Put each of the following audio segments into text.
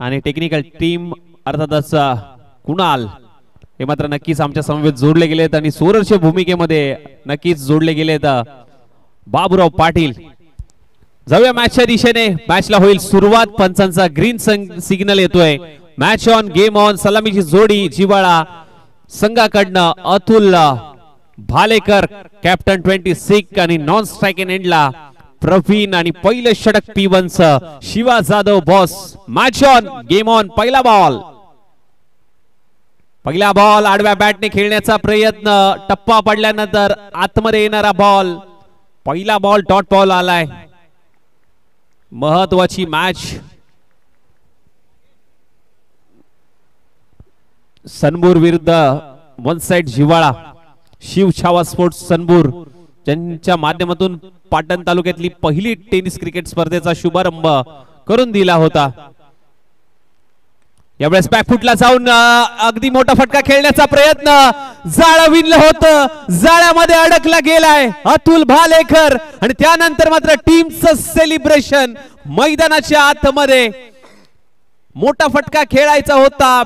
आणि technical team अर्थातच कुणाल हे मात्र नक्कीच आमच्या समवेत जोडले गेलेत आणि सोरच्या भूमिकेमध्ये नक्कीच जोडले गेलेत बाबूराव पाटील. जाऊया मॅचच्या दिशेने. मॅचला होईल सुरुवात. पंचांचा ग्रीन सिग्नल येतोय. Match on game on. सलामीची जोडी जिवाळा संघाकडनं अतुल भालेकर कॅप्टन 26 आणि नॉन स्ट्राइक एंडला प्रवीण आणि पहिलं षटक P1 Shiva Jadhav boss. Match on game on. पहिला बॉल आडव्या बॅटने खेळण्याचा प्रयत्न. टप्पा पडल्यानंतर आतमध्ये येणारा बॉल. पहिला बॉल डॉट बॉल आलाय. महत्वाची मॅच. सनबूर विरुद्ध वन साइड जिवाळा. शिव छावा स्पोर्ट्स सनबूर ज्यांच्या माध्यमातून पाटण तालुक्यातली पहिली टेनिस क्रिकेट स्पर्धेचा शुभारंभ करून दिला होता. यावेळेस बॅकफुटला जाऊन अगदी मोठा फटका खेळण्याचा प्रयत्न. जाळं विणलं होतं. जाळ्यामध्ये अडकला गेलाय अतुल भालेकर आणि त्यानंतर मात्र टीमचं सेलिब्रेशन. मैदानाच्या आतमध्ये मोठा फटका खेळायचा होता.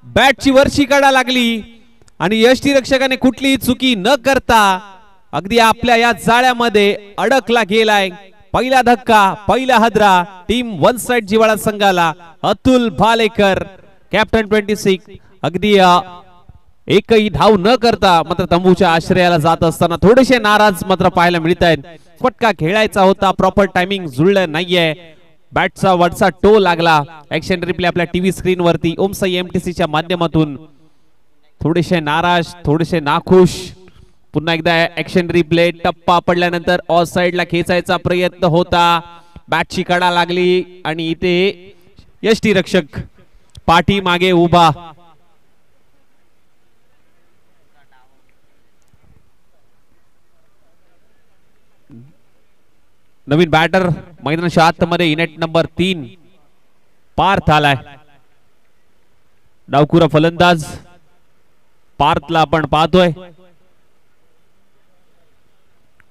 बॅटची वरची कडा लागली आणि यष्टीरक्षकाने कुठलीही चुकी न करता अगदी आपल्या या जाळ्यामध्ये अडकला गेलाय. पहिला धक्का, पहिला हादरा टीम वन साइड जिवाळा संघाला. अतुल भालेकर कॅप्टन 26 अगदी एकही धाव न करता मात्र तंबूच्या आश्रयाला जात असताना थोडेसे नाराज मात्र पाहायला मिळत आहेत. फटका खेळायचा होता. प्रॉपर टायमिंग जुळलं नाहीये. बॅटचा वरचा टो लागला. ऍक्शन रिप्ले आपल्या टीव्ही स्क्रीन वरती ओमसाई MTC च्या माध्यमातून. थोडेसे नाराज, थोडेसे नाखुश. पुन्हा एकदा ऍक्शन रिप्ले. टप्पा पडल्यानंतर ऑफ साइडला खेचायचा प्रयत्न होता. बॅटची कडा लागली आणि इथे यष्टीरक्षक पाठी मागे उभा. नवीन बॅटर मैदानाच्या आतमध्ये युनिट नंबर 3 पार्थ आलाय. डावकुरा फलंदाज पार्थला आपण पाहतोय.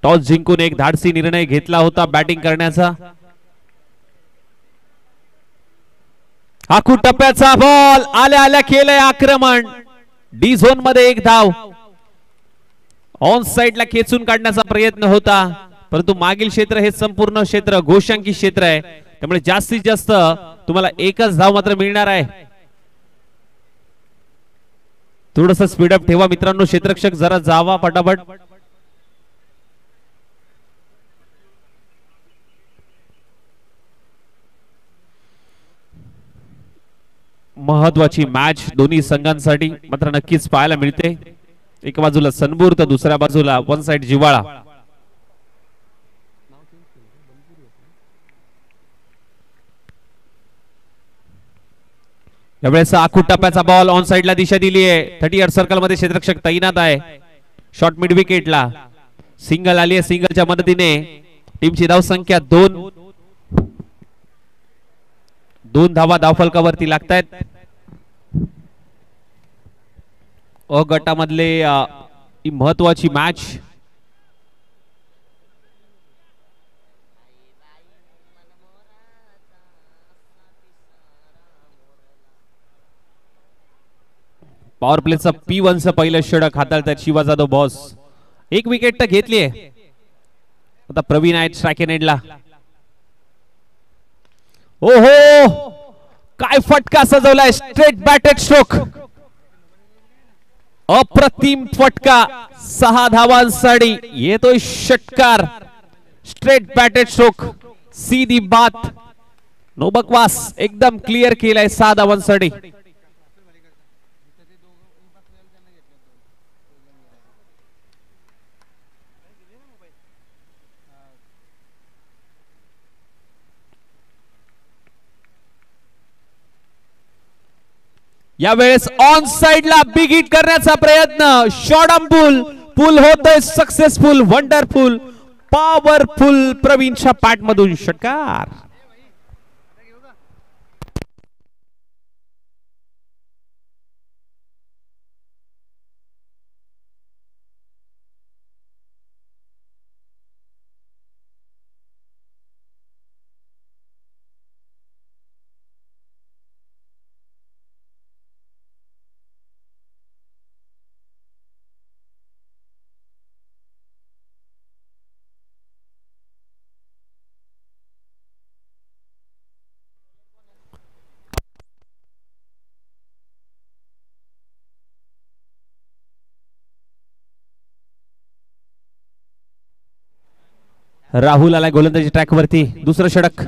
टॉस जिंकून एक धाडसी निर्णय घेतला होता बॅटिंग करण्याचा. आखू टप्प्याचा बॉल आल्या आल्या केलंय आक्रमण. डी झोन मध्ये एक धाव. ऑन साइडला खेचून काढण्याचा प्रयत्न होता परंतु मागील क्षेत्र हे संपूर्ण क्षेत्र घोषांकी क्षेत्र आहे. त्यामुळे जास्तीत जास्त तुम्हाला एकच धाव मात्र मिळणार आहे. थोडस स्पीडअप ठेवा मित्रांनो. क्षेत्ररक्षक जरा जावा पटापट. महत्वाची मॅच दोन्ही संघांसाठी मात्र नक्कीच पाहायला मिळते. एका बाजूला सनबूर तर दुसऱ्या बाजूला वन साइड जिवाळा. यावेळेस आखूट टप्प्याचा बॉल ऑन साइडला दिशा दिली आहे. 30 सर्कल मध्ये क्षेत्ररक्षक तैनात आहे. शॉर्ट मिड विकेटला सिंगल आली आहे. सिंगलच्या मदतीने टीमची धाव संख्या 2 धावा धावफलकावरती लागतायत. अ गटामधले ही महत्वाची मॅच. पॉवर प्लेचा P1 चं पहिलं षटक हाताळतात शिवा जाधव बॉस. एक विकेट तर घेतली आहे. आता प्रवीण आहेत स्ट्राइक एंडला. ओहो काय फटका सजवलाय. Straight batted stroke. अप्रतिम फटका. 6 धावांसाठी येतोय षटकार. Straight batted stroke. सीधी बात. नो बकवास. एकदम क्लिअर केलाय 6 धावांसाठी. यावेळेस ऑन साइडला बिग हिट करण्याचा प्रयत्न. शॉर्ट आर्म पुल होतोय सक्सेसफुल. Wonderful powerful. प्रवीणच्या पॅट मधून षटकार. राहुल आलाय गोलंदाजी ट्रॅक वरती, दुसरं षटक.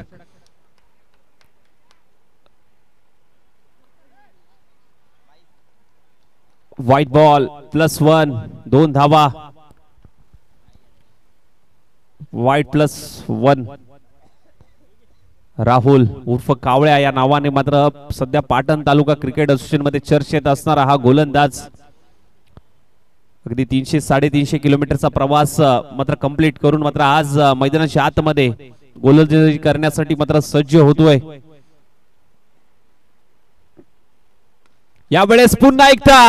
व्हाईट बॉल +1, 2 धावा. व्हाईट +1. राहुल उर्फ कावळ्या या नावाने मात्र सध्या पाटण तालुका क्रिकेट असोसिएशन मध्ये चर्चेत असणारा हा गोलंदाज अगदी 300-350 किलोमीटरचा प्रवास मात्र कंप्लीट करून मात्र आज मैदानाच्या आतमध्ये गोलंदाजी करण्यासाठी मात्र सज्ज होतोय. यावेळेस पुन्हा एकदा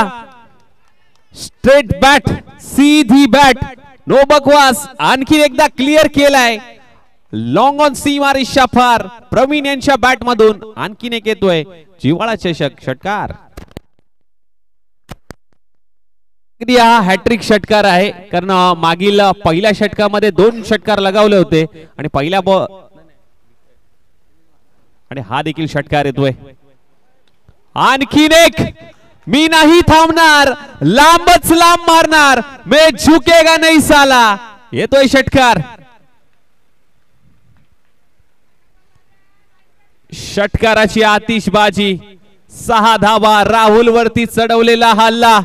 स्ट्रेट बॅट, सीधी बॅट, नो बकवास. आणखी एकदा क्लिअर केलाय. लॉंग ऑन सीम आर इशाफार प्रवीण यांच्या बॅट मधून आणखीन एक येतोय जिव्हाळा चषक षटकार. हा हॅट्रिक षटकार आहे कारण मागील पहिल्या षटकामध्ये 2 षटकार लगावले होते आणि पहिल्या बॉल आणि हा देखील षटकार येतोय. आणखीन एक, मी नाही थांबणार, लांबच लांब मारणार, मैं झुकेगा नहीं साला. येतोय षटकार. षटकाराची आतिषबाजी, 6 धावा. राहुल वरती चढवलेला हल्ला.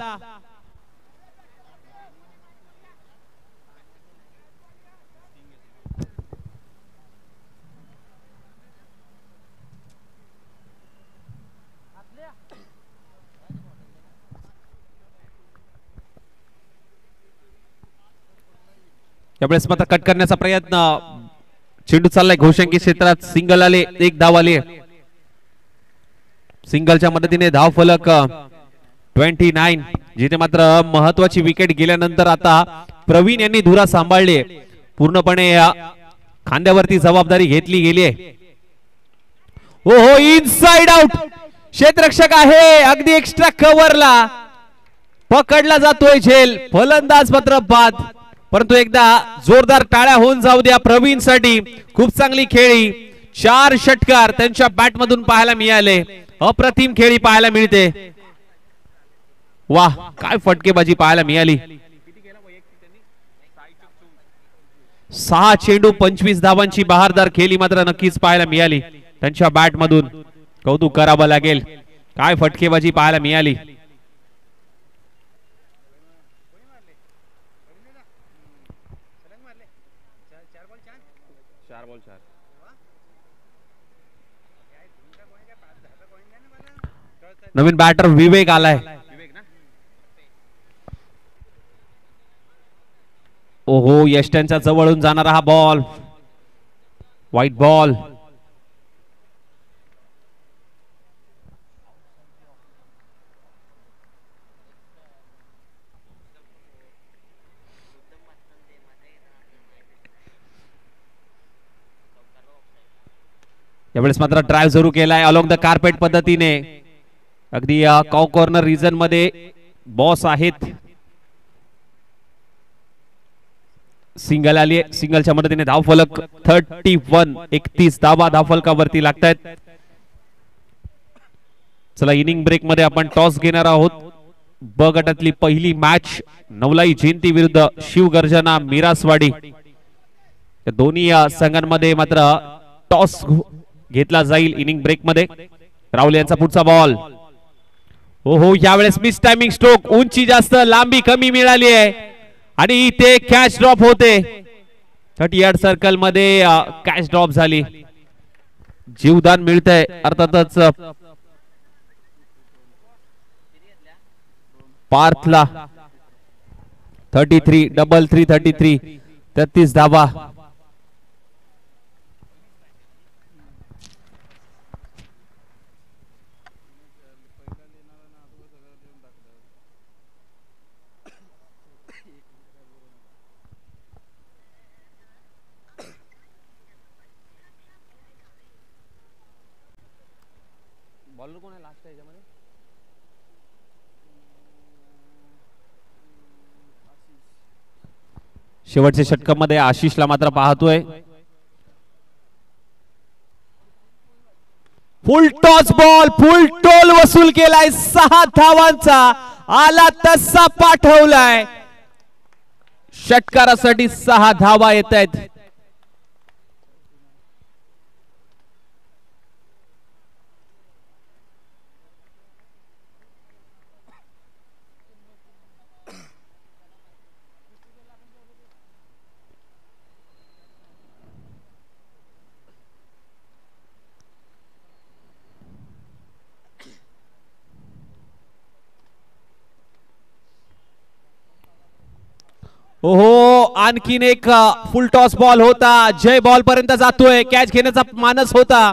यावेळेस मात्र कट करण्याचा प्रयत्न, चेंडू चाललाय घोषंकी क्षेत्रात. सिंगल आले, 1 धाव आली. सिंगलच्या मदतीने धाव फलक 29. जिथे मात्र महत्वाची विकेट गेल्यानंतर आता प्रवीण यांनी धुरा सांभाळली, पूर्णपणे खांद्यावरती जबाबदारी घेतली गेली आहे. ओहो, इनसाइड आउट. क्षेत्ररक्षक आहे अगदी एक्स्ट्रा कव्हरला, पकडला जातोय झेल. फलंदाज मात्र बाद, परंतु एकदा जोरदार टाळ्या होऊन जाऊ द्या प्रवीण साठी. खूप चांगली खेळी. 4 षटकार त्यांच्या बॅट मधून पाहायला मिळाले. अप्रतिम खेळी पाहायला मिळते. वाह, काय फटकेबाजी पाहायला मिळाली. 6 चेंडू 25 धावांची बहारदार खेळी मात्र नक्कीच पाहायला मिळाली त्यांच्या बॅट मधून. कौतुक करावं लागेल. काय फटकेबाजी पाहायला मिळाली. नवीन बॅटर विवेक आलाय. ओहो, यष्ट्यांच्या जवळून जाणारा हा बॉल. White ball. यावेळेस मात्र ड्राइव्ह सुरू केलाय अलॉंग द कार्पेट पद्धतीने. अगदी कॉ कॉर्नर रिजन मध्ये बॉस आहेत. सिंगल आली, सिंगलच्या मदतीने धाव फलक 31. 31 धावा धाव फलकावरती लागतायत. चला, इनिंग ब्रेक मध्ये आपण टॉस घेणार आहोत. ब गटातली पहिली मॅच नवलाई जयंती विरुद्ध शिवगर्जना मिरासवाडी. या दोन्ही संघांमध्ये मात्र टॉस घेतला जाईल इनिंग ब्रेक मध्ये. राहुल यांचा पुढचा बॉल. ओहो, यावेळेस मिस टायमिंग स्ट्रोक. उंची जास्त, लांबी कमी मिळाली आहे आणि इथे कॅच ड्रॉप होते. 30 यार्ड सर्कल मध्ये कॅच ड्रॉप झाली. जीवदान मिळतंय अर्थातच पार्थला. 33 डबल 33 33 धावा. बॉलर कोण आहे लास्ट याच्यामध्ये? शेवटच्या षटकामध्ये आशिषला मात्र पाहतोय. फुल टॉस बॉल, फुल टोल वसूल केलाय. 6 धावांचा आला तसा पाठवलाय. षटकारासाठी 6 धावा येत आहेत. आणखीन एक फुल टॉस बॉल होता, जय बॉल पर्यंत जातोय, कॅच घेण्याचा मानस होता,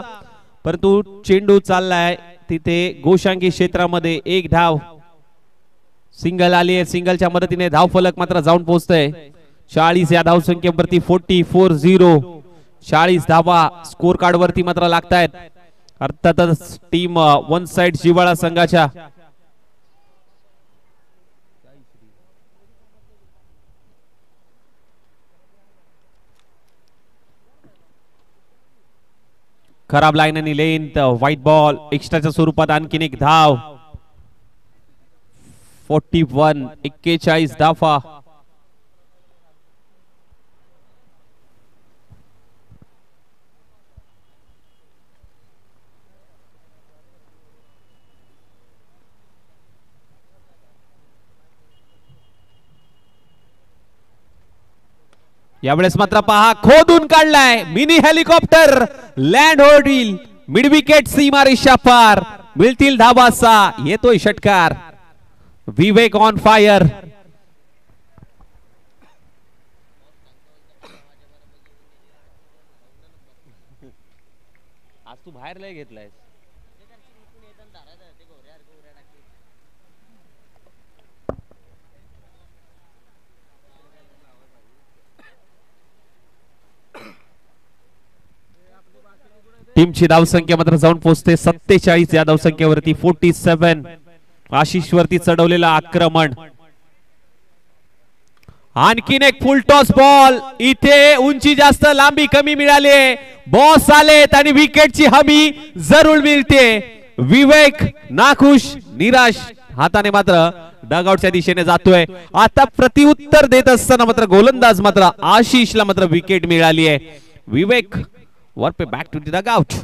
परंतु चेंडू चाललाय तिथे गोशांगी क्षेत्रामध्ये. एक धाव, सिंगल आली आहे, सिंगलच्या मदतीने धाव फलक मात्र जाऊन पोहोचतोय 40 या धाव संख्येवरती. 44-0 40 धावा स्कोर कार्ड वरती मात्र लागतायत. अर्थातच टीम वन साइड जिवाळा संघाच्या खराब लाईन आणि लेंथ, व्हाईट बॉल, एक्स्ट्राच्या स्वरूपात आणखीन एक धाव. 41 धावा. यावेळेस मात्र पहा, खोदून काढलाय मिनी हेलिकॉप्टर, लँड होईल मिड विकेट, सीमारेषा पार, मिळतील धावा 6. येतोय षटकार. विवेक ऑन फायर. आज तू बाहेर लय घेतलाय. टीमची धावसंख्या मात्र जाऊन पोहोचते 47 या धावसंख्येवरती. 47 आशिष वरती चढवलेलं आक्रमण. आणखीन एक फुल टॉस बॉल, इथे उंची जास्त लांबी कमी मिळाली, बॉस आलेत आणि विकेटची हमी जरूर मिळते. विवेक नाखुश, निराश हाताने मात्र डगआउटच्या दिशेने जातोय. आता प्रतिउत्तर देत असताना मात्र गोलंदाज मात्र आशिषला मात्र विकेट मिळाली आहे. विवेक वर्क पे back to the dugout.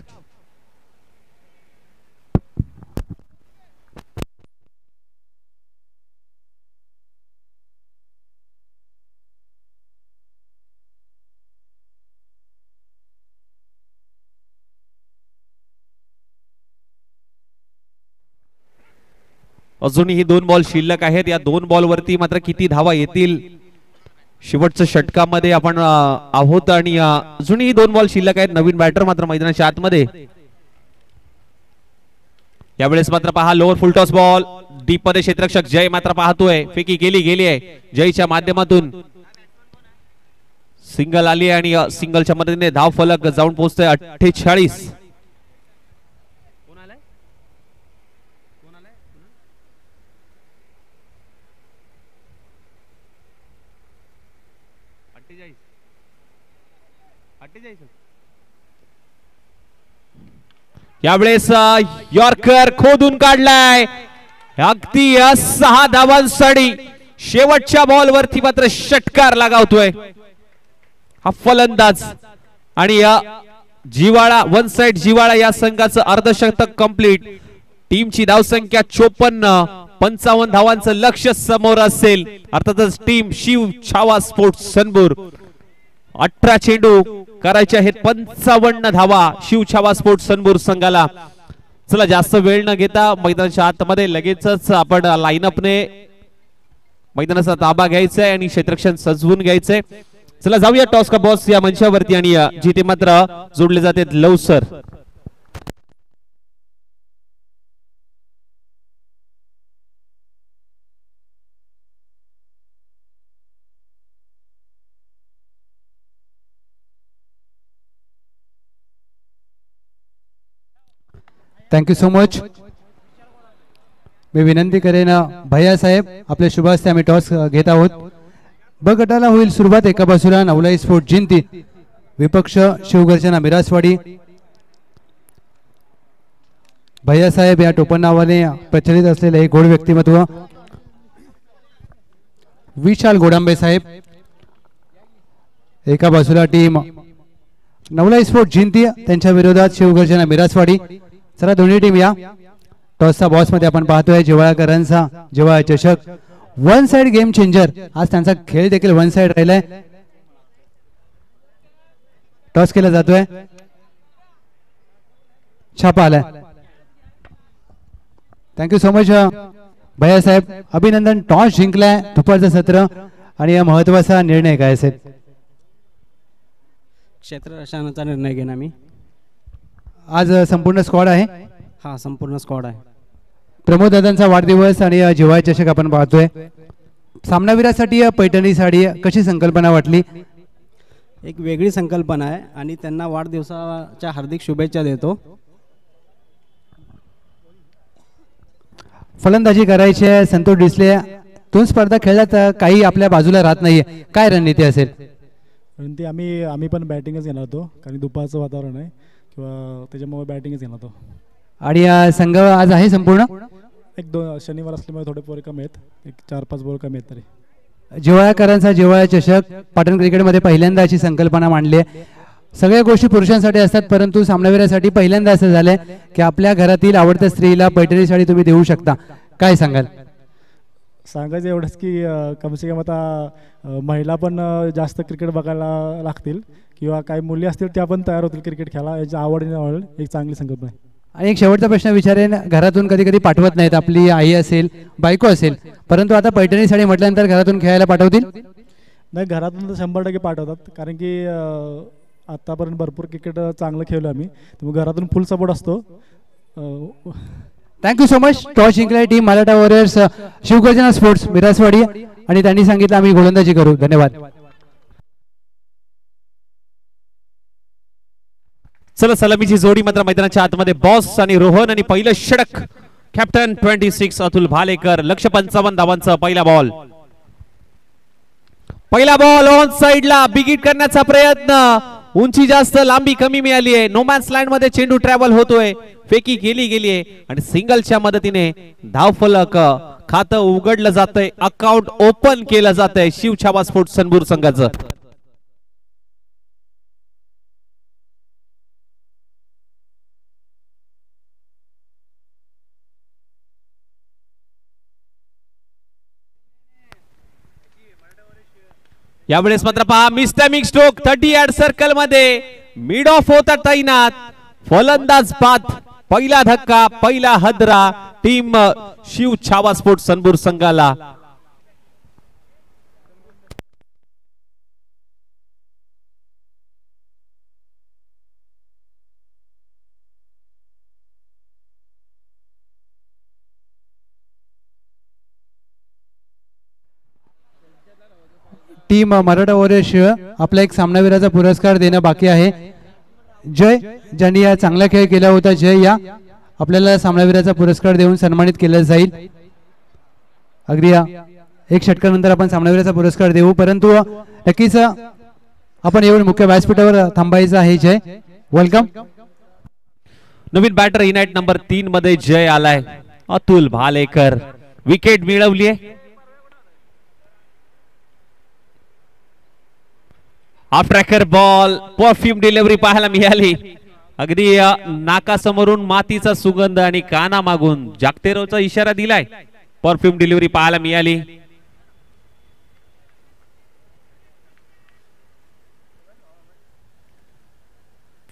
अजूनही 2 बॉल शिल्लक आहेत. या 2 बॉल वरती मात्र किती धावा येतील, शेवटच्या षटकामध्ये आपण आहोत आणि अजूनही 2 बॉल शिल्लक आहेत. नवीन बॅटर मात्र मैदानाच्या आतमध्ये. यावेळेस मात्र पहा, लोअर फुल टॉस बॉल, डीप मध्ये क्षेत्ररक्षक जय मात्र पाहतोय, फेकी गेली आहे. जयच्या माध्यमातून सिंगल आली आणि सिंगलच्या मदतीने धाव फलक जाऊन पोहोचतोय 48. यावेळेस यॉर्कर खोदून काढलाय, अगदी 6 धावांसाठी. शेवटच्या बॉल वरती मात्र षटकार लगावतोय हा फलंदाज. आणि जिवाळा वन साइड जिवाळा या संघाचं अर्धशतक कंप्लीट. टीमची धावसंख्या 54, 55 धावांचं लक्ष्य समोर असेल. अर्थातच टीम शिव छावा स्पोर्ट्स सनबूर 18 चेंडू करायचे आहेत, 55 धावा शिव छावा स्पोर्ट्स सनबूर संघाला. चला जास्त वेळ न घेता मैदानाच्या आतमध्ये लगेचच आपण लाईनअपने मैदानाचा ताबा घ्यायचा आहे आणि क्षेत्ररक्षण सजवून घ्यायचंय. चला जाऊया टॉस का बॉस या मंचावरती आणि जिथे मात्र जोडले जाते love sir. Thank you so much. मी विनंती करेन भैया साहेब, आपल्या शुभ हस्ते आम्ही टॉस घेत आहोत. ब गटाला होईल सुरुवात. एका बाजूला नवलाई स्पोर्ट जिंती, विपक्ष शिवगर्जना मिरासवाडी. भैया साहेब या टोपण नावाने प्रचलित असलेले हे गोड व्यक्तिमत्व. विशाल गोडांबे साहेब. एका बाजूला टीम नवलाई स्पोर्ट जिंती, त्यांच्या विरोधात शिवगर्जना मिरासवाडी. चला दोन्ही टीम या. टॉसचा बॉस मध्ये आपण पाहतोय जिव्हाळकरांचा जिव्हाळा चषक, वन साइड गेम चेंजर. आज त्यांचा खेळ देखील वन साइड राहिलाय. टॉस केला जातोय, छापा आलाय. थँक्यू सो मच भैया साहेब, अभिनंदन. टॉस जिंकलाय, दुपारचं सत्र आणि या महत्वाचा निर्णय काय असेल? क्षेत्ररक्षणाचा निर्णय घेणार मी. आज संपूर्ण स्क्वॉड आहे. हा संपूर्ण स्क्वॉड आहे. प्रमोद दादांचा वाढदिवस आणि जिव्हाळा चषक आपण पाहतोय. सामनावीरासाठी पैठणी साडी कशी संकल्पना वाटली? एक वेगळी संकल्पना आहे आणि त्यांना वाढदिवसाच्या हार्दिक शुभेच्छा देतो. फलंदाजी करायची आहे. संतोष डिसले दोन स्पर्धा खेळल्यात, काही आपल्या बाजूला राहत नाहीये, काय रणनीती असेल? रणनीती आम्ही पण बॅटिंगच घेणार होतो, कारण दुपारचं वातावरण आहे किंवा त्याच्यामुळे बॅटिंगच घेणार होतो. आणि संघ आज आहे संपूर्ण एक दोन शनिवार असल्यामुळे थोडे बोल कमी आहेत, एक 4-5 बोल कमी आहेत. तरी जिव्हाळ्याकरांचा जिव्हाळा चषक पाटण क्रिकेटमध्ये पहिल्यांदा अशी संकल्पना मांडली आहे. सगळ्या गोष्टी पुरुषांसाठी असतात, परंतु सामनावीरासाठी पहिल्यांदा असं झालंय की आपल्या घरातील आवडत्या स्त्रीला पैठणी साडी तुम्ही देऊ शकता. काय सांगाल? सांगायचं एवढंच की कम से कम आता महिला पण जास्त क्रिकेट बघायला लागतील किंवा काही मुली असतील त्या पण तयार होतील क्रिकेट खेळायला. याची आवड एक चांगली संकल्पना आहे. आणि एक शेवटचा प्रश्न विचारेन, घरातून कधी कधी पाठवत नाहीत, आपली आई असेल बायको असेल, परंतु आता पैठणी साडी म्हटल्यानंतर घरातून खेळायला पाठवतील? नाही, घरातून तर 100% पाठवतात, कारण की आतापर्यंत भरपूर क्रिकेट चांगलं खेळलो आम्ही, त्यामुळे घरातून फुल सपोर्ट असतो. Thank you so much. टॉस जिंकलाय team Maratha warriors Shivgarjana sports Miraswadi आणि त्यांनी सांगितलं आम्ही गोलंदाजी करू. धन्यवाद. चला सलामीची जोडी मात्र मैदानाच्या आतमध्ये बॉस आणि रोहन आणि पहिलं षटक कॅप्टन 26 अतुल भालेकर. लक्ष 55 धावांचा पहिला बॉल. पहिला बॉल ऑन साइडला बिगिट करण्याचा प्रयत्न, उंची जास्त लांबी कमी मिळाली आहे. नोमॅन्स लँड मध्ये चेंडू ट्रॅव्हल होतोय, फेकी केली गेली आहे आणि सिंगलच्या मदतीने धावफलक खातं उघडलं जातंय, अकाउंट ओपन केलं जातंय शिवछावा स्पोर्ट्स सनबूर संघाचं. यावेळेस मात्र पहा मिस्टॅमिक स्ट्रोक 30 यार्ड सर्कल मध्ये मिड ऑफ होता तैनात. फलंदाज बाद. पहिला धक्का, पहिला हदरा टीम शिव छावा स्पोर्ट्स सनबूर संघाला. टीम मराठा वॉरियर्स आपला एक सामनावीराचा पुरस्कार देणं बाकी आहे. जय, ज्यांनी या चांगला खेळ केला होता, जय या आपल्याला सामनावीराचा पुरस्कार देऊन सन्मानित केलं जाईल. अगदी एक षटकानंतर आपण सामनावीराचा पुरस्कार देऊ, परंतु नक्कीच आपण येऊन मुख्य व्यासपीठावर थांबायचं आहे. जय, वेलकम. नवीन बॅटर इनाइट नंबर 3 मध्ये जय आलाय. अतुल भालेकर विकेट मिळवली. Of tracker ball, perfume delivery पाहायला मिळाली. अगदी नाकासमोरून मातीचा सुगंध आणि काना मागून जागतेरोचा इशारा दिलाय. परफ्यूम डिलिव्हरी पाहायला मिळाली.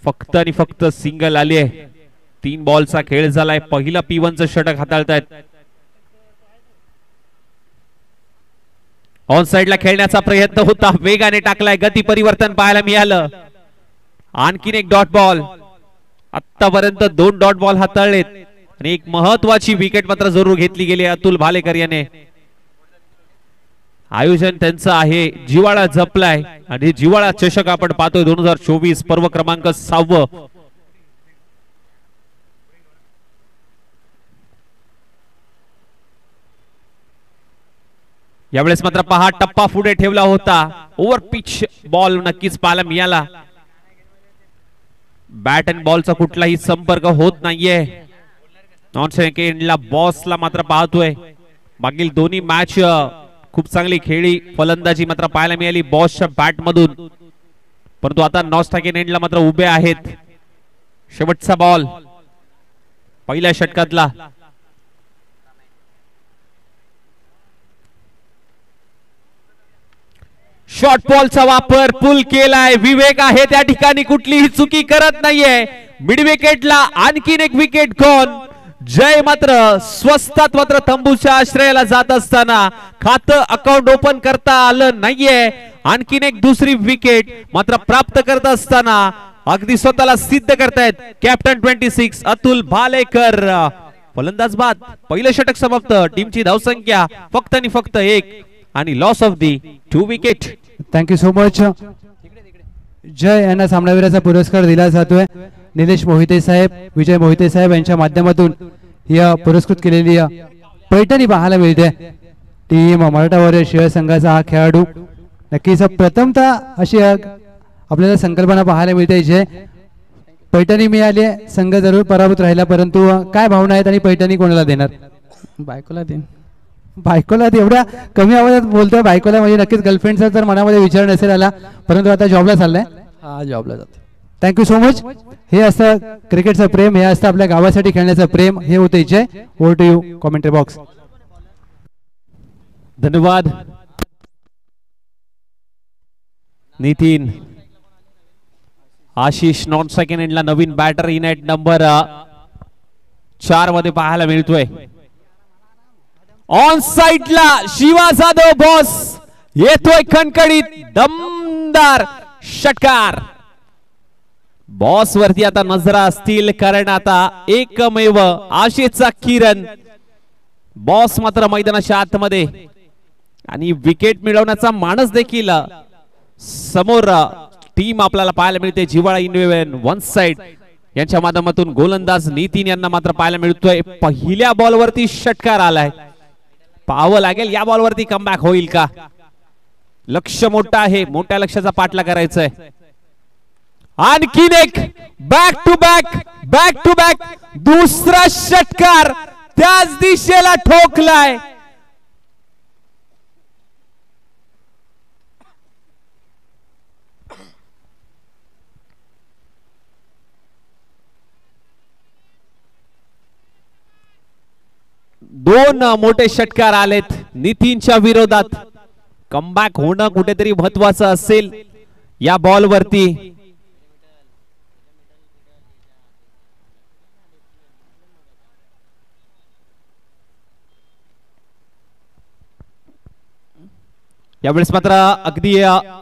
फक्त आणि फक्त सिंगल आली आहे. 3 बॉलचा खेळ झालाय. पहिला P1चं षटक हाताळतायत. ऑन साइडला खेळण्याचा प्रयत्न होता, वेगाने टाकलाय, गती परिवर्तन पाहायला मिळालं. आणखीन एक डॉट बॉल. आतापर्यंत 2 डॉट बॉल हाताळलेत आणि एक महत्वाची विकेट मात्र जरूर घेतली गेली अतुल भालेकर याने. आयोजन त्यांचं आहे, जिवाळा जपलाय आणि जिवाळा चषक आपण पाहतोय 2024 पर्व क्रमांक 6. यावेळेस मात्र पहा टप्पा पुढे ठेवला होता. ओव्हर पिच बॉल नक्कीच पाहायला मिळाला. बॅट अँड बॉलचा कुठलाही संपर्क होत नाहीये. नॉन सेकंडला बॉसला मात्र पाहतोय. मागील दोन्ही मॅच खूप चांगली खेळी फलंदाजी मात्र पाहायला मिळाली बॉसच्या बॅट मधून, परंतु आता नॉन एंडला मात्र उभे आहेत. शेवटचा बॉल पहिल्या षटकातला. शॉर्ट बॉलचा वापर पुल केलाय. विवेक आहे त्या ठिकाणी, कुठलीही चुकी करत नाहीये. मिड विकेटला आणखीन एक विकेट गॉन. जय मात्र स्वस्तात मात्र तंबूच्या आश्रयाला जात असताना खातं अकाउंट ओपन करता आलं नाहीये. आणखीन एक दुसरी विकेट मात्र प्राप्त करत असताना अगदी स्वतःला सिद्ध करतायत कॅप्टन 26 अतुल भालेकर. फलंदाज बाद. पहिलं षटक समाप्त. टीमची धावसंख्या फक्त आणि फक्त 1 आणि loss of the 2 wicket. Thank you so much. Jai यांना सामनावीराचा पुरस्कार दिला जातोय. निलेश मोहिते साहेब, विजय मोहिते साहेब यांच्या माध्यमातून या पुरस्कृत केलेली पैठणी पाहायला मिळते. टीम मराठा वॉरियर शिवाय संघाचा हा खेळाडू नक्कीच प्रथमतः अशी आपल्याला संकल्पना पाहायला मिळते. जय पैठणी मिळाली आहे, संघ जरूर पराभूत राहिला, परंतु काय भावना आहेत आणि पैठणी कोणाला देणार? बायकोला देईन. बायकोला एवढ्या कमी आवाजात बोलतोय बायकोला, म्हणजे नक्कीच गर्लफ्रेंडचा तर मनामध्ये विचार नसेल आला, परंतु आता जॉबला चाललाय. हा जॉबला जातो. Thank you so much. हे असतं क्रिकेटचं प्रेम, हे असतं आपल्या गावासाठी खेळण्याचं प्रेम. हे होते Jai. Over to you commentary box. धन्यवाद नितीन. आशिष नॉन सेकंड एंडला नवीन बॅटर इन ॲट नंबर 4 मध्ये पाहायला मिळतोय. ऑन साइडला शिवा जाधव बॉस येतोय खणखणीत दमदार षटकार. बॉस वरती आता नजरा असतील, कारण आता एकमेव आशेचा किरण बॉस मात्र मैदानाच्या आतमध्ये आणि विकेट मिळवण्याचा मानस देखील समोर टीम आपल्याला पाहायला मिळते. जिवाळा इलेव्हन वन साइड यांच्या माध्यमातून गोलंदाज नितीन यांना मात्र पाहायला मिळतोय. पहिल्या बॉलवरती षटकार आलाय, पाहावं लागेल या बॉलवरती कमबॅक होईल का. लक्ष मोठं आहे, मोठ्या लक्षाचा पाठला करायचा आहे. आणखीन एक बॅक टू बॅक दुसरा षटकार त्याच दिशेला ठोकलाय. दोन मोठे षटकार आलेत नितीनच्या विरोधात. कमबॅक होणं कुठेतरी महत्वाचं असेल या बॉल वरती. यावेळेस मात्र अगदी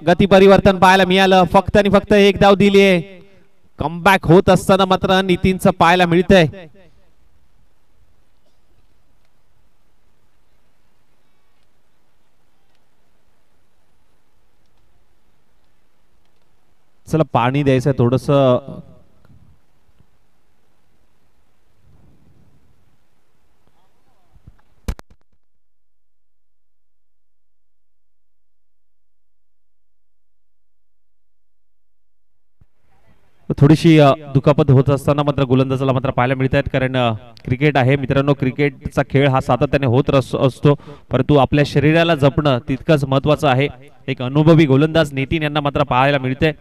गती परिवर्तन पाहायला मिळालं. फक्त आणि फक्त एक धाव दिलीये. कमबॅक होत असताना मात्र नितीनचं पाहायला मिळतंय. चला पाणी द्यायचं थोडस. थोडीशी दुखापत होत असताना मात्र गोलंदाजाला मात्र पाहायला मिळत आहेत, कारण क्रिकेट आहे मित्रांनो. क्रिकेटचा खेळ हा सातत्याने होत असतो, परंतु आपल्या शरीराला जपणं तितकंच महत्वाचं आहे. एक अनुभवी गोलंदाज नितीन यांना मात्र पाहायला मिळते.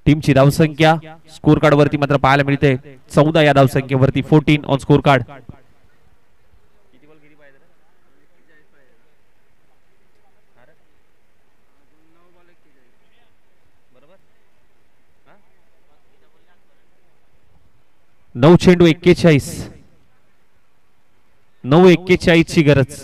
टीमची धावसंख्या स्कोर कार्ड वरती मात्र पाहायला मिळते 14 या धावसंख्येवरती 14 ऑन स्कोर कार्ड. नऊ चेंडू 41 9:41 ची गरज.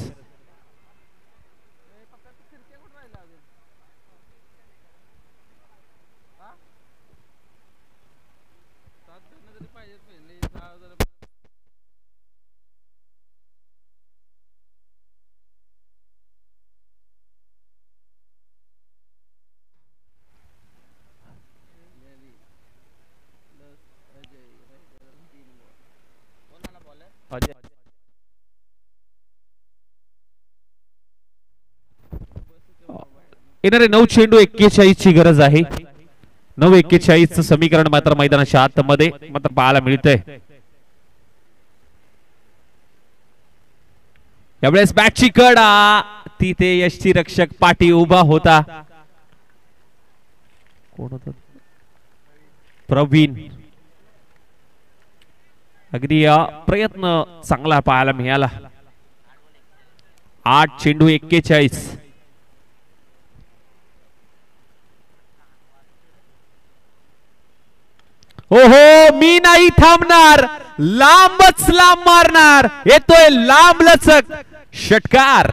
येणारे 9 चेंडू 41 ची गरज आहे. 9:41 समीकरण मात्र मैदानाच्या आतमध्ये मात्र पाहायला मिळतंय. यावेळेस बॅटची कडा, तिथे यष्टी रक्षक पाठी उभा होता. कोण होता? प्रवीण. अगदी प्रयत्न चांगला पाहायला मिळाला. 8 चेंडू 41. ओहो मी नाही थांबणार, लांबच लांब मारणार, येतोय लांब लचक षटकार.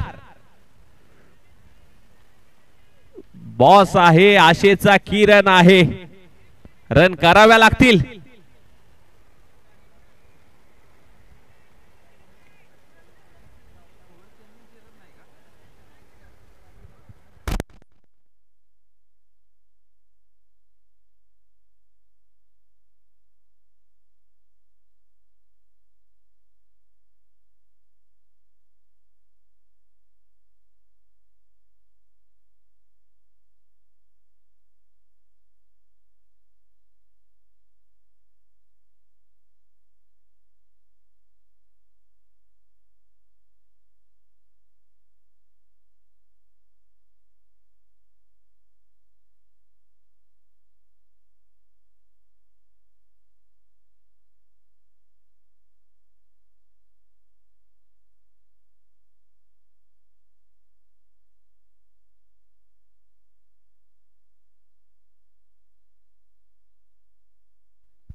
बॉस आहे, आशेचा किरण आहे, रन कराव्या लागतील.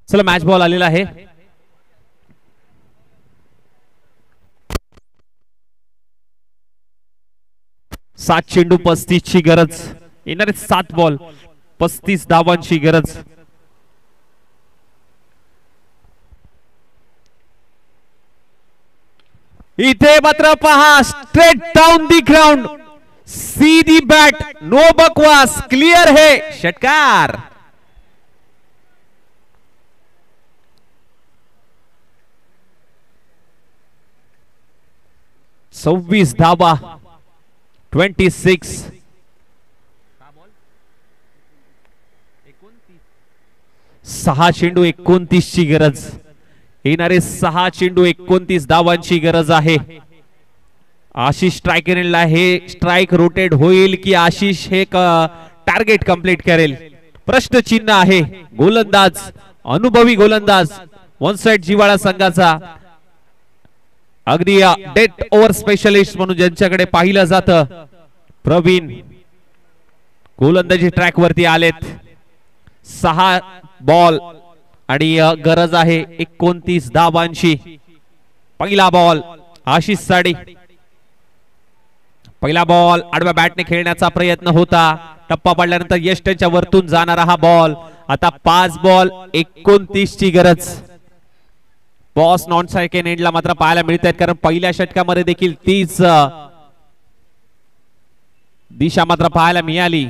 चला मॅच बॉल आलेला आहे. सात चेंडू 35 ची गरज, येणारे 7 बॉल 35 धावांची गरज. इथे मात्र पहा, स्ट्रेट डाउन दी ग्राउंड, सीधी बॅट, नो बकवास, क्लियर है षटकार. सव्वीस धावा 26. 6 चेंडू 29 ची गरज, येणारे 6 चेंडू 29 धावांची गरज आहे. आशिष स्ट्रायकरला हे स्ट्राइक रोटेट होईल की आशिष हे टार्गेट कंप्लीट करेल, प्रश्नचिन्ह आहे. गोलंदाज, अनुभवी गोलंदाज वन साइड जिवाळा संघाचा, अगदी डेथ ओव्हर स्पेशलिस्ट म्हणून ज्यांच्याकडे पाहिलं जातं, प्रवीण गोलंदाजी ट्रॅक वरती आलेत. 6 बॉल आणि गरज आहे 29 धावांची. पहिला बॉल आशिष साडी, पहिला बॉल आडव्या बॅटने खेळण्याचा प्रयत्न होता, टप्पा पडल्यानंतर यष्टच्या वरतून जाणारा हा बॉल. आता 5 बॉल 29 ची गरज. बॉस नॉन सेकंड एंडला मात्र पाहायला मिळत आहेत, कारण पहिल्या षटकामध्ये देखील तीच दिशा मात्र पाहायला मिळाली.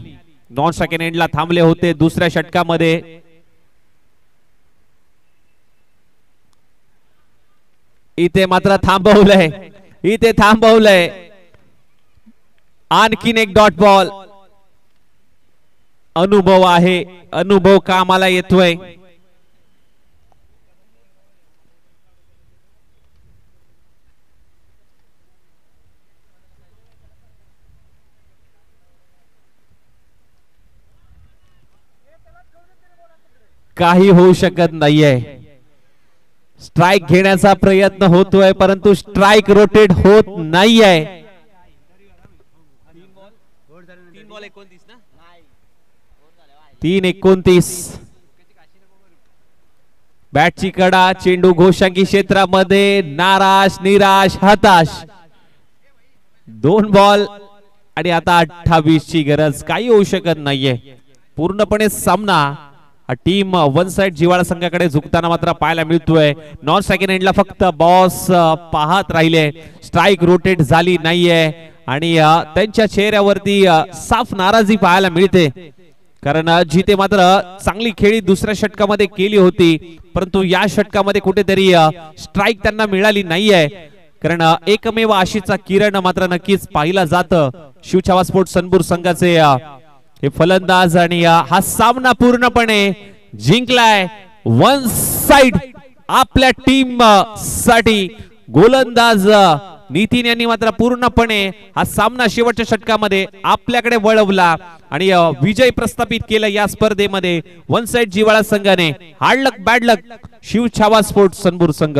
नॉन सेकंड एंडला थांबले होते, दुसऱ्या षटकामध्ये इथे मात्र थांबवलंय, इथे थांबवलंय. आणखीन एक डॉट बॉल. अनुभव आहे, अनुभव कामाला येतोय. काही होऊ शकत नाहीये. स्ट्राइक घेण्याचा प्रयत्न होतोय, परंतु स्ट्राइक रोटेट होत नाहीये. 3-29. बॅटची कडा, चेंडू घोषांकी क्षेत्रामध्ये, नाराज, निराश, हताश. 2 बॉल आणि आता 28 ची गरज. काही होऊ शकत नाहीये. पूर्णपणे सामना टीम वन साइड जिवाळा संघाकडे झुकताना मात्र पाहायला मिळतोय. नॉन सेकंड एंडला फक्त बॉस पाहत राहिले, स्ट्राइक रोटेट झाली नाहीये आणि त्यांच्या चेहऱ्यावरती साफ नाराजी पाहायला मिळते, कारण जिथे मात्र चांगली खेळी दुसऱ्या षटकामध्ये केली होती, परंतु या षटकामध्ये कुठेतरी स्ट्राइक त्यांना मिळाली नाहीये. कारण एकमेव आशेचा किरण मात्र नक्कीच पाहिला जातं शिवछावा स्पोर्ट्स सनबूर संघाचे हे फलंदाज, आणि हा सामना पूर्णपणे जिंकलाय वन साइड आपल्या टीम साठी. गोलंदाज नितीन यांनी मात्र पूर्णपणे हा सामना शेवटच्या षटकामध्ये आपल्याकडे वळवला आणि विजय प्रस्थापित केला या स्पर्धेमध्ये वन साइड जिवाळा संघाने. हार्ड लक बॅड लक शिवछावा स्पोर्ट्स सनबूर संघ.